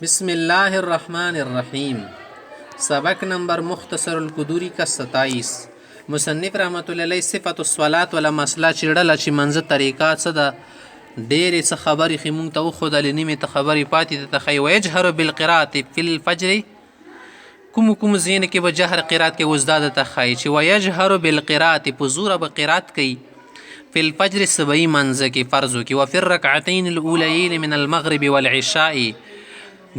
بسم الله الرحمن الرحیم. سبق نمبر مختصر القدوری کا 27. مصنف رحمت الله علیه صفت الصلات ولا مسله چیرډله چې منځه طریقه څه ده ډېرې څه خبرې خې مونږ ته وښودلې نیمې ته خبرې پاتې ته ښایي ویجهر بالقراءة فی الفجر کوم ځایونه کې به جهر قرات کې اوس دا درته ښایي چې ویجهر بالقراءة په زوره به قرات کوي فی الفجر سبعي منځه کې فرضو کې وفي الرکعتین الاولیین من المغرب والعشاء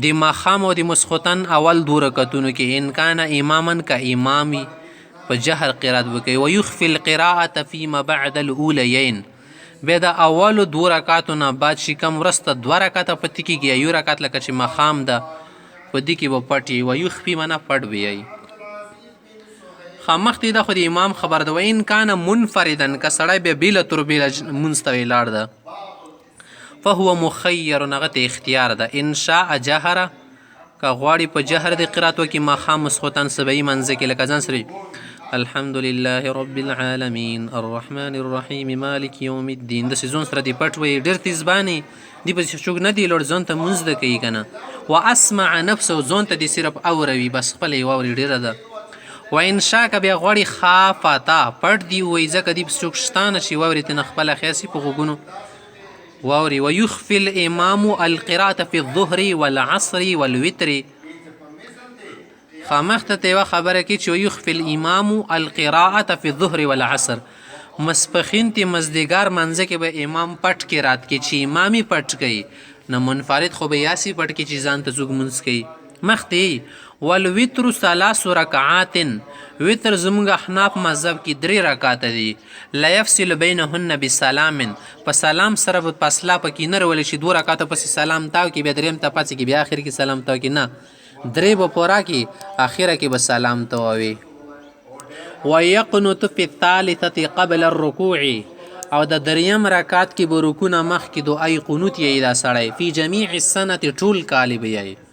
د ماښام او د مسخوتن اول دو رکعتونو کې ان کان اماما که امامي په جهر قرات وکوي ویخفي القراءة فيما بعد الاولیین بیا د اولو دو رکعتو نه بعد چې کوم وروسته دوه رکعته پاتې کېږي یو رکعت لکه چې ماښام ده په دې کې به پټ وي ویخفي منه پټ وي مخکې دا خو د امام خبر ده وان کان منفردا که سړی بیا بیله تر بیله لمونځ ته ولاړ ده فهو مخیر هغه ته اختیار ده ان شاء جهره که غواړي په جهر د قرات وکړي ماښام مسخوتن سبعي منځه کې لکه ځان سره الحمد لله رب العالمین الرحمن الرحیم مالک یوم الدین داسې ځون سره دې پټ وایي ډېر تیز باندې دې پسې څوک نه دی لوړ ځان ته مونځ ده کوي که نه و اسمع نفسه ځان ته دې صرف اوروي بس خپله یې واوري ډېره ده و ان شاء که بیا غواړي خافته پټ دي ووایي ځکه دې پسې څوک شته نه چې واوري ترې نه خپله خیاسي په غوږونو واوري ويخفي الامام القراءة في الظهر والعصر والوتر خامخته ته یوه خبره کې چې ويخفي الامام القراءة في الظهر والعصر مسپخین تی مزدیګار منځه کې به امام پټ کې رات کې چې امامي پټ کوي نه منفرد خو به یاسي پټ کې چې ځان ته څوک منځ کوي مخته والوتر ثلاث رکعات وتر زموږ احناف مذهب کې 3 رکعات دي لا يفصل بينهن بسلام په سلام سره په فاصله پکې نه رولې چې 2 رکعات پسې سلام تاو کې بیا دریم ته پاتې کې بیا اخر کې سلام تاو کې نه 3 به پورا کې اخره کې به سلام تاوي ويقنط في الثالثه قبل الركوع او د دریم رکعات کې به رکوع نه مخکې دعای قنوت یې دا سړی فی جمیع السنه ټول کالی به یې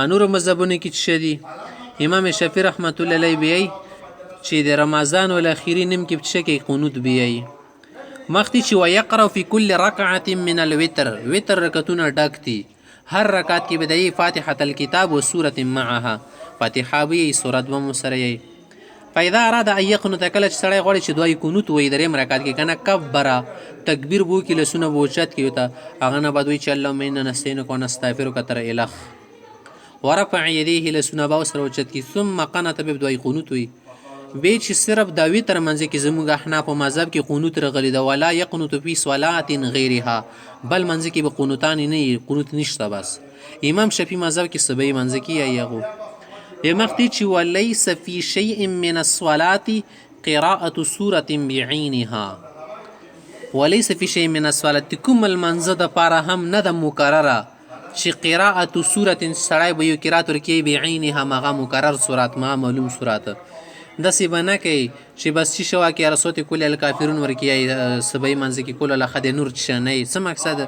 انور مذهبونه کې څه دي امام شافعي رحمت الله علیه بیاي چې د رمضان ول اخیری نیم کې څه کې قنوت بیاي مختی چې ويقرأ في كل ركعه من الوتر وتر رکعتونه ډک دي هر رکعت کې بدایي فاتحه الكتاب وسوره معها فاتحه به سورت به سره فاذا اراد ان يقنط کله چې سړی غواړي چې دوی قنوت وي دریم رکعت کې کنه کبره تکبیر بو کې لسونه بوچت کې وتا هغه نه بدوي چې الله مين نستعين کو نستغفر کتر الخ ورفع يديه لسونه باو سره اوچت کی ثم قنت به دوی قنوت وي به چې صرف دا وتر منځ کې زموږ احناف په مذهب کې قنوت رغلی دا ولا يقنط في صلاه غيرها بل منځ کې به قنوتان نه قنوت نشته بس امام شافعي مذهب کې سبعي منځ کې یغو مختی چې وليس في شيء من الصلاه قراءه سوره بعينها وليس في شيء من الصلاه کوم المنځ د پاره هم نه د مکرره چې قراءة سورة سړی به یو قرات ورکوي بعینها مغه مکرر صورت ما معلوم صورت داسې به نه کوي چې بس چې شوا کې رسوت کل الکافرون ورکوي سبعي منځ کې کل لخد نور چشنی څه مقصد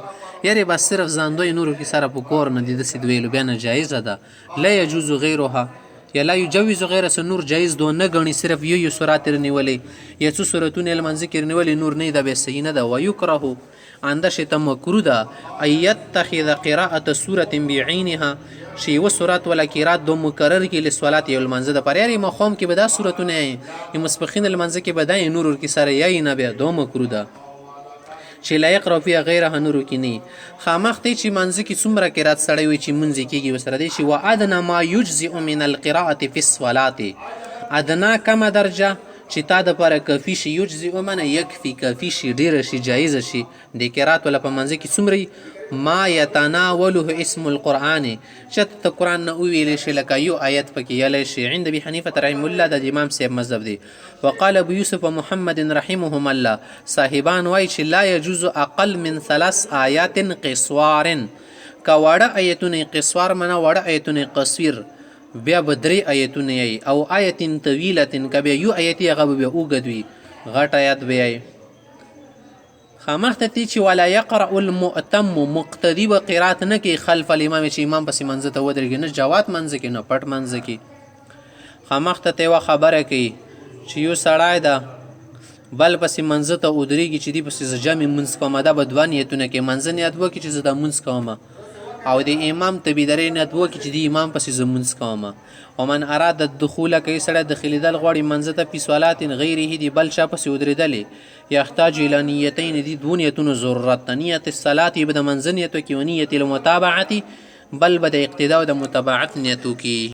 یارې بس صرف ځاندوی نورو کې سره په کور نه دي داسې دویلو بیا نه جایزه ده لا يجوز غیرها یا لا یجوز غیر نور جایز دو نه غني صرف یو سورات رنیولې یا څو سورتونه المنځ کې رنیولې نور نه ده به صحیح نه ده ويکره اندشه ته مکروه ده ایتخذ قراءه سوره بعینها شی و سورات ولا قرات دو مکرر کې لصلات یو المنځ ده پر یاري مخوم کې به دا سورتونه ای مسبخین المنځ کې به دا نور کې سره یای نه به دو مکروه ده چې لا يقرأ فيها غیرها نور کې نه خامخته چې منځ کې څومره قرات سړی وي چې منځ کېږي وسره دی چې وادنا ما يجزئ من القراءه في الصلاه ادنا کما درجه چې تا د پر کافی شي یجزئ من یکفي کافی شي ډیر شي جایز شي د قرات ولا په منځ کې څومره ما يتناوله اسم القرآن چې ته قرآن نه ویل شي لکه یو آیت پکې یلی شي عند ابي حنیفه رحمه الله د امام صاحب مذهب دی وقال ابو يوسف محمد رحمهم الله صاحبان وای چې لا يجوز اقل من 3 آیات قصوار کا وړه ایتونه قصوار منه وړه ایتونه قصير بیا به 3 آیتونه او آیت طویله کبه یو آیت هغه به اوګدوي غټ آیت به خامخته تی چې ولا يقرأ المؤتم مقتدی و قرات نه کې خلف الامام چې امام پس منځ ته ودرېږي نه جوات منځ کې نه پټ منځ کې خامخته ته وا خبره کوي چې یو سړی ده بل پس منځ ته ودرېږي چې دی پس جامع منځ کومه ده بدوانیتونه کې منځ نیت وکړي چې زه د منځ کومه او د امام تبیدرۍ نیت وکړي چې د امام پسې زه لمونځ کومه. ومن اراد الدخول که سړی داخلېدل غواړي منځه ته فی صلات غیره د بل چا پسې ودرېدلې یحتاج الی نیتین دي دوه نیتونو ضرورت ته. نیت الصلات به د منځه نیت وکړي و نیت المتابعة بل به د اقتدا او د متابعت نیت وکړي.